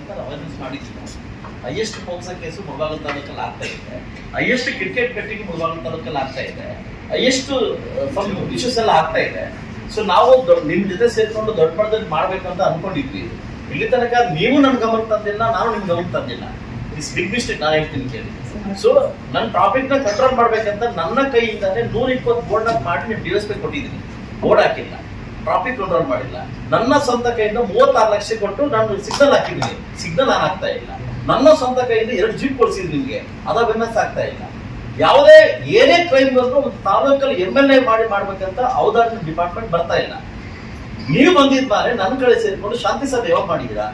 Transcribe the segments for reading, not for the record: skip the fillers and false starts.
ನಾನು ಅವೇರ್ನೆಸ್ ಮಾಡಿದ್ದೀನಿ. Highest POCSO case Mulbagal ತಾಲೂಕಲ್ಲಿ ಆಗ್ತಾ ಇದೆ, ಹೈಯೆಸ್ಟ್ ಕ್ರಿಕೆಟ್ ಬೆಟ್ಟಿಂಗ್ ಮುಳಬಾಗಿಲು ತಾಲೂಕಲ್ಲಿ ಆಗ್ತಾ ಇದೆ, ಹೈಯೆಸ್ಟ್ ಇಶ್ಯೂಸ್ ಎಲ್ಲ ಆಗ್ತಾ ಇದೆ. ಸೊ ನಾವು ನಿಮ್ ಜೊತೆ ಸೇರ್ಕೊಂಡು ದೊಡ್ಡ ಮಟ್ಟದಲ್ಲಿ ಮಾಡ್ಬೇಕಂತ ಅನ್ಕೊಂಡಿದ್ವಿ. ಇಲ್ಲಿ ತನಕ ನೀವು ನನ್ ಗಮನ ತಂದಿಲ್ಲ, ನಾನು ನಿಮ್ ಗಮನ ತಂದಿಲ್ಲ. ಇಸ್ ಬಿಗ್ ಮಿಸ್ಟೇಕ್ ನಾನು ಹೇಳ್ತೀನಿ ಕೇಳಿ. ಸೊ ನನ್ನ ಟ್ರಾಫಿಕ್ ನ ಕಂಟ್ರೋಲ್ ಮಾಡ್ಬೇಕಂತ ನನ್ನ ಕೈಯಿಂದಾನೆ 120 ಬೋರ್ಡ್ ಮಾಡಿ ನೀವು DSP ಕೊಟ್ಟಿದ್ದೀನಿ. ಬೋರ್ಡ್ ಹಾಕಿಲ್ಲ, ಟ್ರಾಫಿಕ್ ಕಂಟ್ರೋಲ್ ಮಾಡಿಲ್ಲ. ನನ್ನ ಸ್ವಂತ ಕೈಯಿಂದ 36 ಲಕ್ಷ ಕೊಟ್ಟು ನಾನು ಸಿಗ್ನಲ್ ಹಾಕಿದ್ದೀನಿ, ಸಿಗ್ನಲ್ ನಾನು ಆಗ್ತಾ ಇಲ್ಲ. ನನ್ನ ಸ್ವಂತ ಕೈಯಿಂದ 2 ಜೀಪ್ ಕೊಡಿಸಿದ್ದೀನಿ ನಿಮ್ಗೆ, ಅದ ಬೆನ್ನಸ್ ಆಗ್ತಾ ಇಲ್ಲ. ಯಾವುದೇ ಏನೇ ಕ್ರೈಮ್ ಬಂದ್ರು ಒಂದು ತಾಲೂಕಲ್ಲಿ MLA ಮಾಡ್ಬೇಕಂತ ಔದಾರ್ಯ ಡಿಪಾರ್ಟ್ಮೆಂಟ್ ಬರ್ತಾ ಇಲ್ಲ. ನೀವು ಬಂದಿದ್ ಬಾರೆ ನನ್ನ ಕಡೆ ಸೇರ್ಕೊಂಡು ಶಾಂತಿ ಸಭೆ ಯಾವಾಗ ಮಾಡಿದೀರಾ?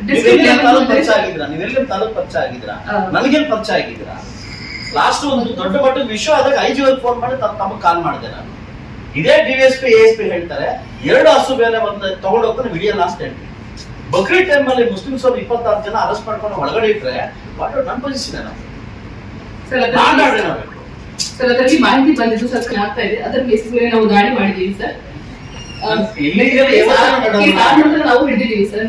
ನೀವೆಲ್ಲ ತಾಲೂಕ್ ಪರಿಚಯ ಆಗಿದ್ರಾ? ನನಗೇನ್ ಪರಿಚಯ ಆಗಿದ್ರಾ? ಲಾಸ್ಟ್ ಒಂದು ದೊಡ್ಡ ಮಟ್ಟದ ವಿಷಯ ಆದಾಗ IGL ಫೋನ್ ಮಾಡಿ ತಮಗೆ ಕಾಲ್ ಮಾಡಿದೆ ನಾನು. ಇದೇ DSP ASP ಹೇಳ್ತಾರೆ 2 ಹಸು ಬೇರೆ ಬಂದು ತಗೊಂಡು ಹೋಗ್ತಾನೆ video last entry. Bakrid time ಅಲ್ಲಿ ಮುಸ್ಲಿಮ್ಸ್ ಅವರು 26 ಜನ ಅರೆಸ್ಟ್ ಮಾಡ್ಕೊಂಡು ಒಳಗಡೆ ಇಟ್ರೆ ನನ್ನ ಪೊಸಿಷನ್ ಸರ್ ಅದರಲ್ಲಿ ಮಾಹಿತಿ ಬಂದಿದ್ದು ಸರ್ ಆಗ್ತಾ ಇದೆ. ಅದರ ಬೇಸಿಸ್ ಮೇಲೆ ನಾವು ದಾಳಿ ಮಾಡಿದೀವಿ ಸರ್. ನಾವು ಹಿಡಿದಿದ್ದೀವಿ ಸರ್.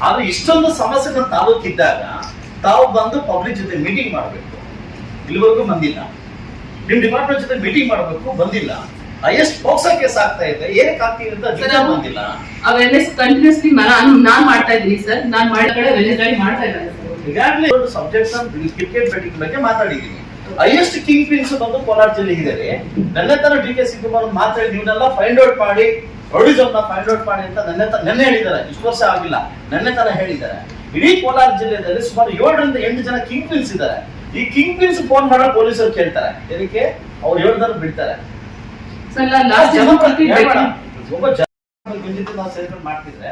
ಆದ್ರೆ ಇಷ್ಟೊಂದು ಸಮಸ್ಯೆ ನಮ್ಮ ತಾಲೂಕಿದ್ದಾಗ ತಾವು ಬಂದು ಪಬ್ಲಿಕ್ ಜೊತೆ ಮೀಟಿಂಗ್ ಮಾಡಬೇಕು. ಇಲ್ಲಿವರೆಗೂ ಬಂದಿಲ್ಲ. ನಿಮ್ ಡಿಪಾರ್ಟ್ಮೆಂಟ್ ಜೊತೆ ಮೀಟಿಂಗ್ ಮಾಡಬೇಕು, ಬಂದಿಲ್ಲ. ಹೈಯೆಸ್ಟ್ ಪೋಕ್ಸೋ ಕೇಸ್ ಆಗ್ತಾ ಇದೆ, ಏನಕ್ಕೆ ಆಗ್ತಿದೆ ಅಂತ ಬಂದಿಲ್ಲ. ಅವೇರ್ನೆಸ್ ಕಂಟಿನ್ಯೂಸ್ಲಿ ನಾನ್ ಮಾಡ್ತಾ ಇದ್ದೀನಿ ಸರ್. ನಾನ್ ಮಾಡಿದ ವೆಲ್ನೆಸ್ ಮಾಡ್ತಾ ಇದ್ದಾರೆ. ಈಗಾಗಲೇ ಸಬ್ಜೆಕ್ಟ್ ಕ್ರಿಕೆಟ್ ಬೆಟ್ಟಿಂಗ್ ಬಗ್ಗೆ ಮಾತಾಡಿದೀನಿ. ಹೈಯೆಸ್ಟ್ ಕಿಂಗ್ ಪಿನ್ಸ್ ಬಂದು ಕೋಲಾರ ಜಿಲ್ಲೆ ಇದ್ದಾರೆ. ನೆನ್ನೆ ತರ DK ಶಿವಕುಮಾರ್ ಮಾತಾಡಿ ಇವನ್ನೆಲ್ಲ ಫೈಂಡ್ ಔಟ್ ಮಾಡಿ ರೌಡಿಸಮ್ ಫೈಂಡ್ ಔಟ್ ಮಾಡಿ ಅಂತ ನೆನ್ನೆ ಹೇಳಿದ್ದಾರೆ. ಇಷ್ಟು ವರ್ಷ ಆಗಿಲ್ಲ, ನೆನ್ನೆ ತರ ಹೇಳಿದ್ದಾರೆ. ಇಡೀ ಕೋಲಾರ ಜಿಲ್ಲೆಯಲ್ಲಿ ಸುಮಾರು 7 ರಿಂದ 8 ಜನ ಕಿಂಗ್ ಪಿನ್ಸ್ ಇದ್ದಾರೆ. ಈ ಕಿಂಗ್ ಪಿನ್ಸ್ ಫೋನ್ ಮಾಡೋ ಪೊಲೀಸರು ಕೇಳ್ತಾರೆ, ಏನಕ್ಕೆ ಅವ್ರು 7 ಜನ ಬಿಡ್ತಾರೆ. ಒಬ್ಬ ನಾವು ಸೆಲೆಬ್ರೇಟ್ ಮಾಡ್ತಿದ್ರೆ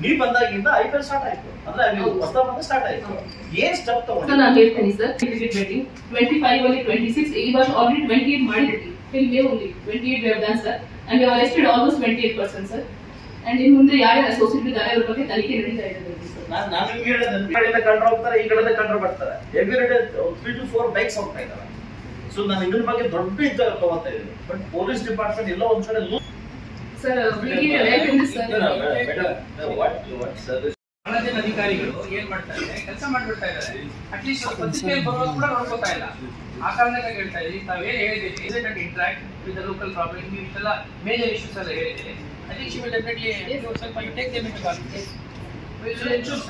ನೀವು ಬಂದಾಗಿಂದ IPL ಸ್ಟಾರ್ಟ್ ಆಯ್ತು, ಅಂದ್ರೆ ಹೊಸ ಬಂದ ಸ್ಟಾರ್ಟ್ ಆಯ್ತು. ಏನ್ ಸ್ಟೆಪ್ ತಗೊಂಡು ನಾನು ಹೇಳ್ತೀನಿ ಸರ್. ಕ್ರಿಕೆಟ್ ಬೆಟ್ಟಿಂಗ್ 25 ಅಲ್ಲಿ 26 ಈ ವರ್ಷ ಆಲ್ರೆಡಿ 28 ಮಾಡಿದ್ವಿ. Till May only 28 we have done sir, and we have arrested almost 28% sir. and in ಮುಂದೆ ಯಾರ್ಯಾರು ಅಸೋಸಿಯೇಟ್ ಇದ್ದಾರೆ ಅವರ ಬಗ್ಗೆ ತನಿಖೆ ನಡೀತಾ ಇದೆ ಸರ್. ನಾನು ನಿಮ್ಗೆ ಹೇಳಿದೆ, ಈ ಕಡೆಯಿಂದ ಕಂಟ್ರೋಲ್ ಹೋಗ್ತಾರೆ, ಈ ಕಡೆಯಿಂದ ಕಂಟ್ರೋಲ್ ಬರ್ತಾರೆ. ಎವ್ರಿ ಡೇ 3 to 4 ಬೈಕ್ಸ್ ಹೋಗ್ತಾ ಇದ್ದಾರೆ. ಸೊ ನಾನು ಇದ್ರ ಬಗ್ಗೆ ದೊಡ್ಡ ಇದ್ದಾಗ ತಗೋತಾ ಇದ್ದೀನಿ. ಬಟ್ ಪೊಲೀಸ್ ಡಿಪಾರ್ಟ್ಮೆಂಟ್ ಎಲ್ಲ ಒಂದ್ ಕಡೆ ಸರ್ ಅಧಿಕಾರಿಗಳು ಏನ್ ಮಾಡ್ತಾರೆ, ಕೆಲಸ ಮಾಡ್ಬಿಡ್ತಾ ಇದ್ದಾರೆ. ಅಟ್ಲೀಸ್ಟ್ ಪತ್ರಿಕೆಯಲ್ಲಿ ಬರೋದು ಕೂಡ ನೋಡ್ಕೋತಾ ಇಲ್ಲ. ಆ ಕಾರಣಕ್ಕಾಗಿ ಹೇಳ್ತಾ ಇದ್ದೀವಿ, ತಾವೇನು ಹೇಳಿದ್ದೀರಿ ಇಂಟ್ರಾಕ್ಟ್ ವಿತ್ ಲೋಕಲ್ ಪ್ರಾಬ್ಲಮ್, ನೀವು ಇಷ್ಟೆಲ್ಲ ಮೇಜರ್ ಇಶ್ಯೂಸ್ ಎಲ್ಲ ಹೇಳಿದ್ದೀರಿ. I think she will definitely ಸ್ವಲ್ಪ ಟೇಕ್ ದೆಮ್ ಇಂಟು ಕನ್ಸಿಡರೇಷನ್.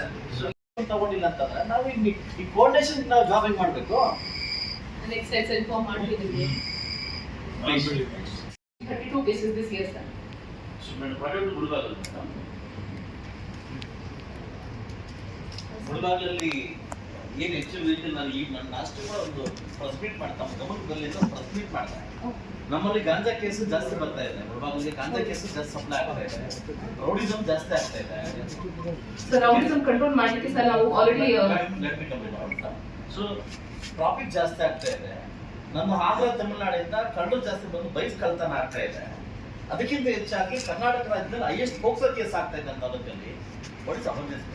ತಗೊಂಡಿಲ್ಲ ಅಂತಂದ್ರೆ ನಾವು ಈ ಕೋಆರ್ಡಿನೇಷನ್ ನಾವು ಜಾಬ್ ಹೆಂಗ್ ಮಾಡ್ಬೇಕು? ನೆಕ್ಸ್ಟ್ ಟೈಮ್ ಇನ್ಫಾರ್ಮ್ ಮಾಡ್ತಿದ್ದೀವಿ. 32 cases this year sir. ಮುಳಬಾಗಿಲಲ್ಲಿ ಏನ್ ಹೆಚ್ಚು ರೀತಿ ನಾನು ಈಗ ನನ್ನ ಲಾಸ್ಟ್ ಒಂದು ಪ್ರೆಸ್ ಮೀಟ್ ಮಾಡ್ತಾ ಗಮನದಲ್ಲಿ ಪ್ರೆಸ್ ಮೀಟ್ ಮಾಡ್ತಾ ನಮ್ಮಲ್ಲಿ ಗಾಂಜಾ ಕೇಸು ಜಾಸ್ತಿ ಬರ್ತಾ ಇದೆ. ಮುಳಬಾಗಿಲಿಗೆ ಗಾಂಜಾ ಕೇಸು ಜಾಸ್ತಿ ಸಪ್ಲೈ ಆಗ್ತಾ ಇದೆ, ರೌಡಿಸಮ್ ಜಾಸ್ತಿ ಆಗ್ತಾ ಇದೆ. ಸರ್ ರೌಡಿಸಮ್ ಕಂಟ್ರೋಲ್ ಮಾಡಲಿಕ್ಕೆ ಸರ್ ನಾವು ಆಲ್ರೆಡಿ ಸೊ ಟ್ರಾಫಿಕ್ ಜಾಸ್ತಿ ಆಗ್ತಾ ಇದೆ. ನಮ್ಮ ಆಂಧ್ರ ತಮಿಳುನಾಡಿಂದ ಕಳ್ಳು ಜಾಸ್ತಿ ಬಂದು ಬೈಕ್ ಕಳ್ತನ ಆಗ್ತಾ ಇದೆ. ಅದಕ್ಕಿಂತ ಹೆಚ್ಚಾಗಿ ಕರ್ನಾಟಕ ರಾಜ್ಯದಲ್ಲಿ ಹೈಯೆಸ್ಟ್ ಪೋಕ್ಸೋ ಕೇಸ್ ಆಗ್ತಾ ಇದೆ ಅಂತ ತಾಲೂಕಲ್ಲಿ. What is awareness?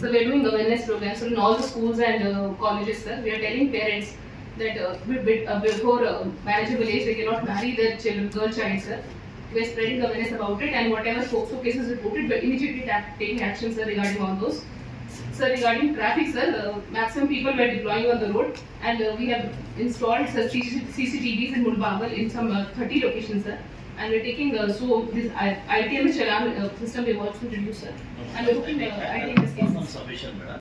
So we are doing awareness programs in all the schools and colleges sir. We are telling parents that before marriageable age they cannot marry their children, girl child sir. We are spreading awareness about it, and whatever POCSO cases reported we are immediately taking action sir regarding all those. Sir, regarding traffic sir, maximum people were deploying on the road, and we have installed CCTVs in Mulbagil in some 30 locations sir. And we're taking so this ITM Chalan system we want to introduce sir. And we're looking ITM this case.